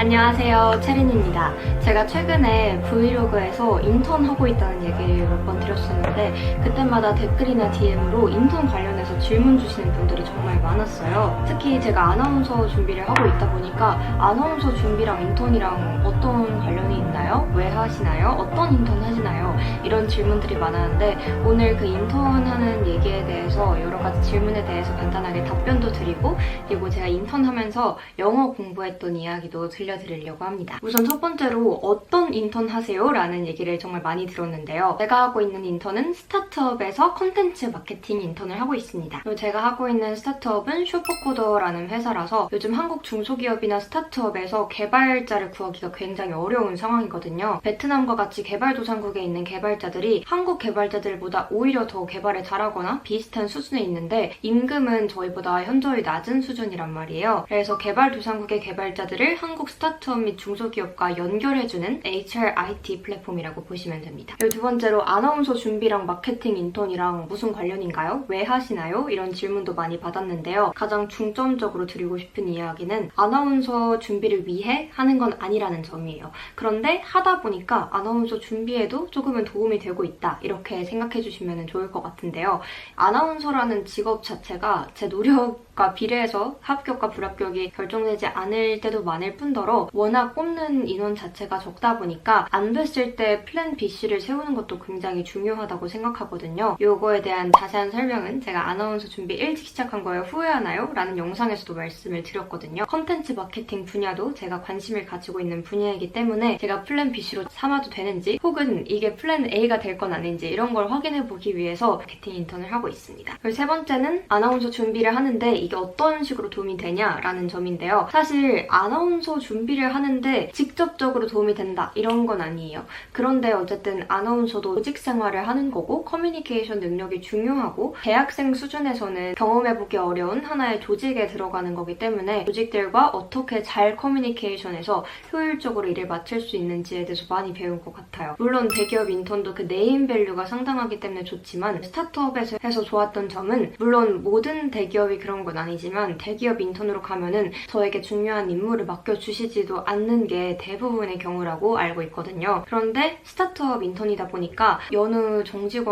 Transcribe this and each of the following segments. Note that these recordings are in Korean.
안녕하세요, 채린입니다. 제가 최근에 브이로그에서 인턴하고 있다는 얘기를 몇 번 드렸었는데 그때마다 댓글이나 DM으로 인턴 관련해서 질문 주시는 분들이 정말 많았어요. 특히 제가 아나운서 준비를 하고 있다 보니까 아나운서 준비랑 인턴이랑 어떤 관련이 있나요? 왜 하시나요? 어떤 인턴 하시나요? 이런 질문들이 많았는데 오늘 그 인턴하는 얘기에 대해서 여러 가지 질문에 대해서 간단하게 답변도 드리고 그리고 제가 인턴하면서 영어 공부했던 이야기도 들려드리려고 합니다. 우선 첫 번째로 어떤 인턴 하세요? 라는 얘기를 정말 많이 들었는데요. 제가 하고 있는 인턴은 스타트업에서 컨텐츠 마케팅 인턴을 하고 있습니다. 그리고 제가 하고 있는 스타트업은 슈퍼코더라는 회사라서 요즘 한국 중소기업이나 스타트업에서 개발자를 구하기가 굉장히 어려운 상황이거든요. 베트남과 같이 개발도상국에 있는 개발자들이 한국 개발자들보다 오히려 더 개발에 잘하거나 비슷한 수준에 있는데 임금은 저희보다 현저히 낮은 수준이란 말이에요. 그래서 개발도상국의 개발자들을 한국 스타트업 및 중소기업과 연결해주는 HRIT 플랫폼이라고 보시면 됩니다. 그리고 두 번째로 아나운서 준비랑 마케팅 인턴이랑 무슨 관련인가요? 왜 하시나요? 이런 질문도 많이 받았는데요. 가장 중점적으로 드리고 싶은 이야기는 아나운서 준비를 위해 하는 건 아니라는 점이에요. 그런데 하다 보니까 아나운서 준비에도 조금은 도움이 되고 있다. 이렇게 생각해 주시면 좋을 것 같은데요. 아나운서라는 직업 자체가 제 노력과 비례해서 합격과 불합격이 결정되지 않을 때도 많을 뿐더러 워낙 뽑는 인원 자체가 적다 보니까 안 됐을 때 플랜 BC를 세우는 것도 굉장히 중요하다고 생각하거든요. 요거에 대한 자세한 설명은 제가 아나운서 준비 일찍 시작한 거에 후회하나요? 라는 영상에서도 말씀을 드렸거든요. 컨텐츠 마케팅 분야도 제가 관심을 가지고 있는 분야이기 때문에 제가 플랜 BC로 삼아도 되는지 혹은 이게 플랜 A가 될 건 아닌지 이런 걸 확인해보기 위해서 마케팅 인턴을 하고 있습니다. 그리고 세 번째는 아나운서 준비를 하는데 이게 어떤 식으로 도움이 되냐라는 점인데요. 사실 아나운서 준비를 하는데 직접적으로 도움이 된다 이런 건 아니에요. 그런데 어쨌든 아나운서도 조직 생활을 하는 거고 커뮤니케이션 능력이 중요하고 대학생 수준에서는 경험해보기 어려운 하나의 조직에 들어가는 거기 때문에 조직들과 어떻게 잘 커뮤니케이션해서 효율적으로 일을 마칠 수 있는지에 대해서 많이 배운 것 같아요. 물론 대기업 인턴도 그 네임 밸류가 상당하기 때문에 좋지만 스타트업에서 해서 좋았던 점은 물론 모든 대기업이 그런 건 아니지만 대기업 인턴으로 가면은 저에게 중요한 임무를 맡겨주시지도 않는 게 대부분의 경우라고 알고 있거든요. 그런데 스타트업 인턴이다 보니까 여느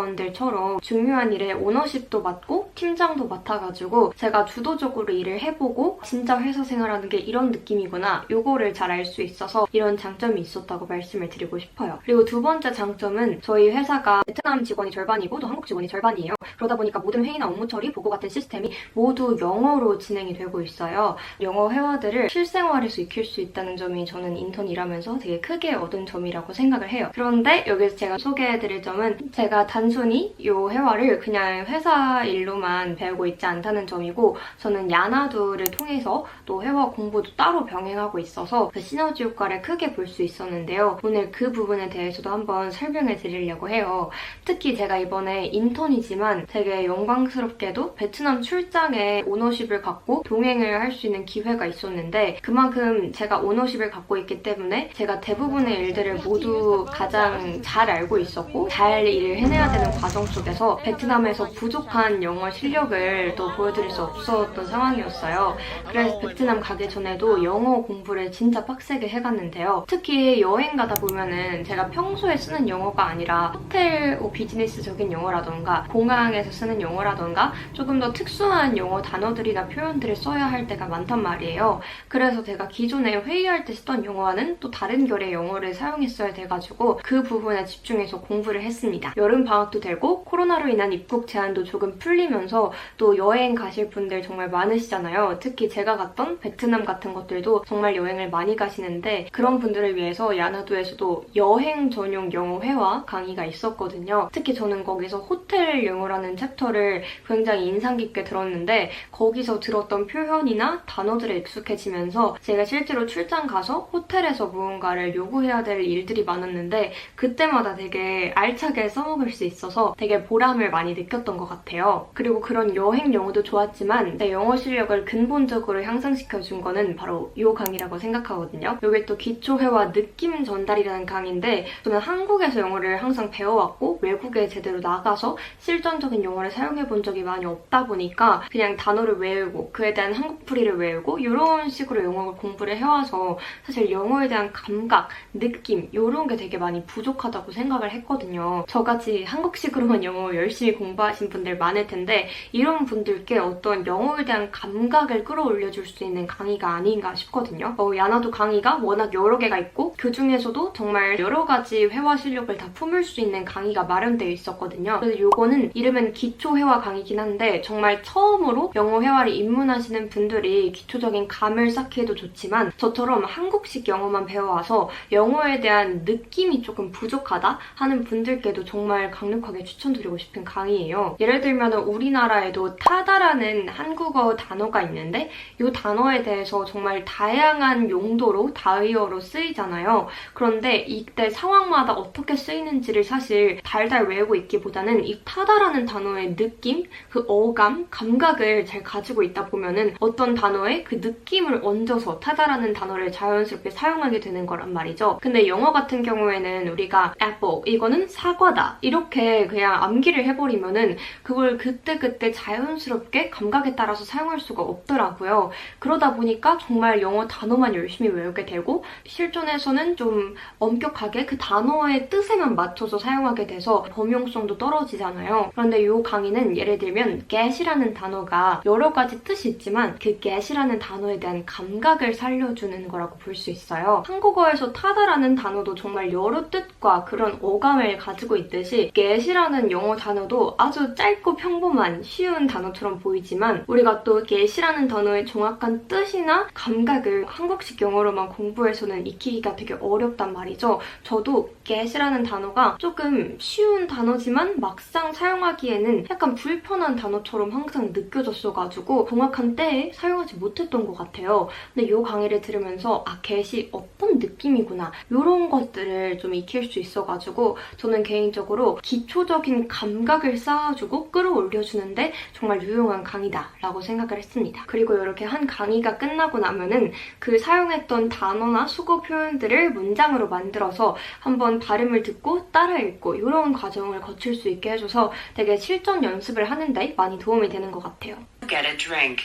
정직원들처럼 중요한 일에 오너십도 맡고 팀장도 맡아가지고 제가 주도적으로 일을 해보고 진짜 회사 생활하는 게 이런 느낌이구나 요거를 잘 알 수 있어서 이런 장점이 있었다고 말씀을 드리고 싶어요. 그리고 두 번째 장점은 저희 회사가 베트남 직원이 절반이고 또 한국 직원이 절반이에요. 그러다 보니까 모든 회의나 업무 처리, 보고 같은 시스템이 모두 영어로 진행이 되고 있어요. 영어 회화들을 실생활에서 익힐 수 있다는 점이 저는 인턴 일하면서 되게 크게 얻은 점이라고 생각을 해요. 그런데 여기서 제가 소개해드릴 점은 제가 단순히 이 회화를 그냥 회사 일로만 배우고 있지 않다는 점이고 저는 야나두를 통해서 또 회화 공부도 따로 병행하고 있어서 그 시너지 효과를 크게 볼 수 있었는데요. 오늘 그 부분에 대해서도 한번 설명해 드리려고 해요. 특히 제가 이번에 인턴이지만 되게 영광스럽게도 베트남 출장에 오너십을 갖고 동행을 할 수 있는 기회가 있었는데 그만큼 제가 오너십을 갖고 있기 때문에 제가 대부분의 일들을 모두 가장 잘 알고 있었고 잘 일을 해내야 되는 과정 속에서 베트남에서 부족한 영어 실력을 또 보여드릴 수 없었던 상황이었어요. 그래서 베트남 가기 전에도 영어 공부를 진짜 빡세게 해갔는데요. 특히 여행 가다 보면은 제가 평소에 쓰는 영어가 아니라 호텔 비즈니스적인 영어라던가 공항에서 쓰는 영어라던가 조금 더 특수한 영어 단어들이나 표현들을 써야 할 때가 많단 말이에요. 그래서 제가 기존에 회의할 때 쓰던 영어와는 또 다른 결의 영어를 사용했어야 돼가지고 그 부분에 집중해서 공부를 했습니다. 여름 방학도 되고 코로나로 인한 입국 제한도 조금 풀리면서 또 여행 가실 분들 정말 많으시잖아요. 특히 제가 갔던 베트남 같은 것들도 정말 여행을 많이 가시는데 그런 분들을 위해서 야나두에서도 여행 전용 영어 회화 강의가 있었거든요. 특히 저는 거기서 호텔 영어라는 챕터를 굉장히 인상 깊게 들었는데 거기서 들었던 표현이나 단어들에 익숙해지면서 제가 실제로 출장 가서 호텔에서 무언가를 요구해야 될 일들이 많았는데 그때마다 되게 알차게 써먹을 수 있어서 되게 보람을 많이 느꼈던 것 같아요. 그리고 그런 여행 영어도 좋았지만 내 영어 실력을 근본적으로 향상시켜준 거는 바로 이 강의라고 생각하거든요. 이게 또 기초회화 느낌 전달이라는 강의인데 저는 한국에서 영어를 항상 배워왔고 외국에 제대로 나가서 실전적인 영어를 사용해본 적이 많이 없다 보니까 그냥 단어를 단어를 외우고 그에 대한 한국풀이를 외우고 이런 식으로 영어를 공부를 해와서 사실 영어에 대한 감각, 느낌 이런 게 되게 많이 부족하다고 생각을 했거든요. 저같이 한국식으로만 영어 열심히 공부하신 분들 많을 텐데 이런 분들께 어떤 영어에 대한 감각을 끌어올려줄 수 있는 강의가 아닌가 싶거든요. 야나도 강의가 워낙 여러 개가 있고 그 중에서도 정말 여러 가지 회화 실력을 다 품을 수 있는 강의가 마련되어 있었거든요. 그래서 요거는 이름은 기초 회화 강의긴 한데 정말 처음으로 영어 회화를 입문하시는 분들이 기초적인 감을 쌓기에도 좋지만 저처럼 한국식 영어만 배워와서 영어에 대한 느낌이 조금 부족하다 하는 분들께도 정말 강력하게 추천드리고 싶은 강의예요. 예를 들면 우리나라에도 타다라는 한국어 단어가 있는데 이 단어에 대해서 정말 다양한 용도로 다의어로 쓰이잖아요. 그런데 이때 상황마다 어떻게 쓰이는지를 사실 달달 외우고 있기보다는 이 타다라는 단어의 느낌, 그 어감, 감각을 잘 가지고 있다 보면은 어떤 단어에 그 느낌을 얹어서 타다라는 단어를 자연스럽게 사용하게 되는 거란 말이죠. 근데 영어 같은 경우에는 우리가 apple, 이거는 사과다 이렇게 그냥 암기를 해버리면은 그걸 그때그때 자연스럽게 감각에 따라서 사용할 수가 없더라고요. 그러다 보니까 정말 영어 단어만 열심히 외우게 되고 실존에서는 좀 엄격하게 그 단어의 뜻에만 맞춰서 사용하게 돼서 범용성도 떨어지잖아요. 그런데 이 강의는 예를 들면 get이라는 단어가 여러 가지 뜻이 있지만 그 get이라는 단어에 대한 감각을 살려주는 거라고 볼 수 있어요. 한국어에서 타다라는 단어도 정말 여러 뜻과 그런 어감을 가지고 있듯이 get이라는 영어 단어도 아주 짧고 평범한 쉬운 단어처럼 보이지만 우리가 또 get이라는 단어의 정확한 뜻이나 감각을 한국식 영어로만 공부해서는 익히기가 되게 어렵단 말이죠. 저도 get이라는 단어가 조금 쉬운 단어지만 막상 사용하기에는 약간 불편한 단어처럼 항상 느껴졌어가지고 정확한 때에 사용하지 못했던 것 같아요. 근데 이 강의를 들으면서 get이 어떤 느낌이구나 이런 것들을 좀 익힐 수 있어가지고 저는 개인적으로 기초적인 감각을 쌓아주고 끌어올려주는데 정말 유용한 강의다라고 생각을 했습니다. 그리고 이렇게 한 강의가 끝나고 나면은 그 사용했던 단어나 수거 표현들을 문장으로 만들어서 한번 발음을 듣고 따라 읽고 이런 과정을 거칠 수 있게 해줘서 되게 실전 연습을 하는데 많이 도움이 되는 것 같아요. Get a drink.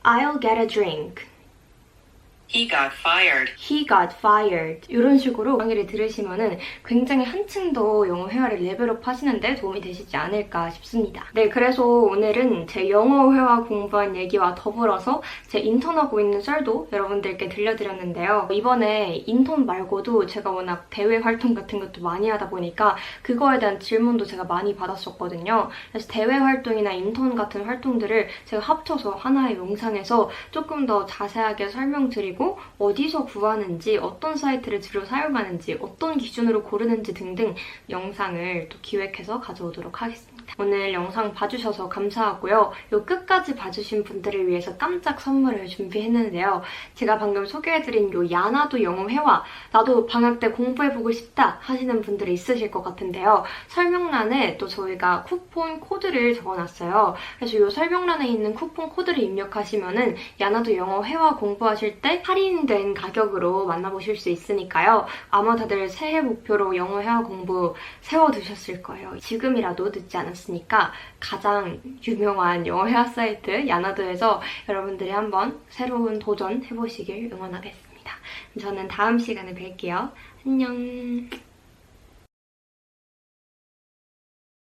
I'll get a drink. He got fired. He got fired. 이런 식으로 강의를 들으시면은 굉장히 한층 더 영어 회화를 레벨업 하시는데 도움이 되시지 않을까 싶습니다. 네, 그래서 오늘은 제 영어 회화 공부한 얘기와 더불어서 제 인턴하고 있는 썰도 여러분들께 들려드렸는데요. 이번에 인턴 말고도 제가 워낙 대외 활동 같은 것도 많이 하다 보니까 그거에 대한 질문도 제가 많이 받았었거든요. 그래서 대외 활동이나 인턴 같은 활동들을 제가 합쳐서 하나의 영상에서 조금 더 자세하게 설명드리고 어디서 구하는지, 어떤 사이트를 주로 사용하는지, 어떤 기준으로 고르는지 등등 영상을 또 기획해서 가져오도록 하겠습니다. 오늘 영상 봐주셔서 감사하고요. 요 끝까지 봐주신 분들을 위해서 깜짝 선물을 준비했는데요. 제가 방금 소개해드린 요 야나도 영어 회화, 나도 방학 때 공부해보고 싶다 하시는 분들이 있으실 것 같은데요. 설명란에 또 저희가 쿠폰 코드를 적어놨어요. 그래서 요 설명란에 있는 쿠폰 코드를 입력하시면은 야나도 영어 회화 공부하실 때 할인된 가격으로 만나보실 수 있으니까요. 아마 다들 새해 목표로 영어 회화 공부 세워두셨을 거예요. 지금이라도 늦지 않았으니까 가장 유명한 영어 회화 사이트 야나도에서 여러분들이 한번 새로운 도전 해보시길 응원하겠습니다. 저는 다음 시간에 뵐게요. 안녕.